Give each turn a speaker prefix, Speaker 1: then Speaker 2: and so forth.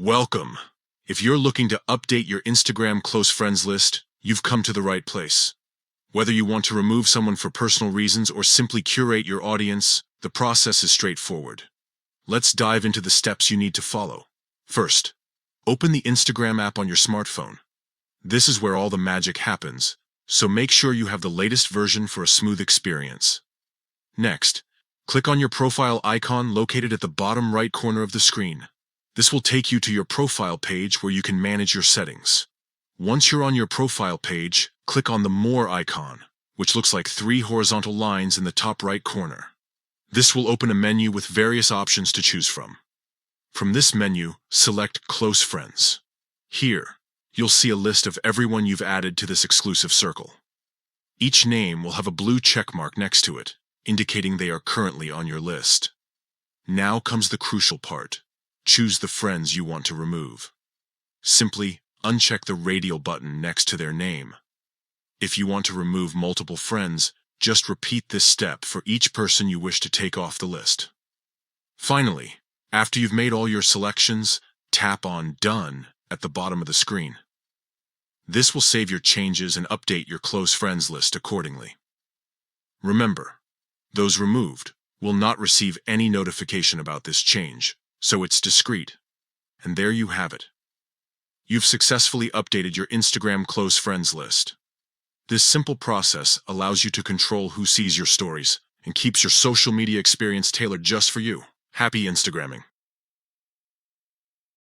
Speaker 1: Welcome. If you're looking to update your Instagram close friends list, you've come to the right place. Whether you want to remove someone for personal reasons or simply curate your audience, the process is straightforward. Let's dive into the steps you need to follow. First, open the Instagram app on your smartphone. This is where all the magic happens, so make sure you have the latest version for a smooth experience. Next, click on your profile icon located at the bottom right corner of the screen. This will take you to your profile page where you can manage your settings. Once you're on your profile page, click on the More icon, which looks like 3 horizontal lines in the top right corner. This will open a menu with various options to choose from. From this menu, select Close Friends. Here, you'll see a list of everyone you've added to this exclusive circle. Each name will have a blue check mark next to it, indicating they are currently on your list. Now comes the crucial part. Choose the friends you want to remove. Simply uncheck the radial button next to their name. If you want to remove multiple friends, just repeat this step for each person you wish to take off the list. Finally, after you've made all your selections, tap on Done at the bottom of the screen. This will save your changes and update your close friends list accordingly. Remember, those removed will not receive any notification about this change, so it's discreet. And there you have it. You've successfully updated your Instagram close friends list. This simple process allows you to control who sees your stories and keeps your social media experience tailored just for you. Happy Instagramming!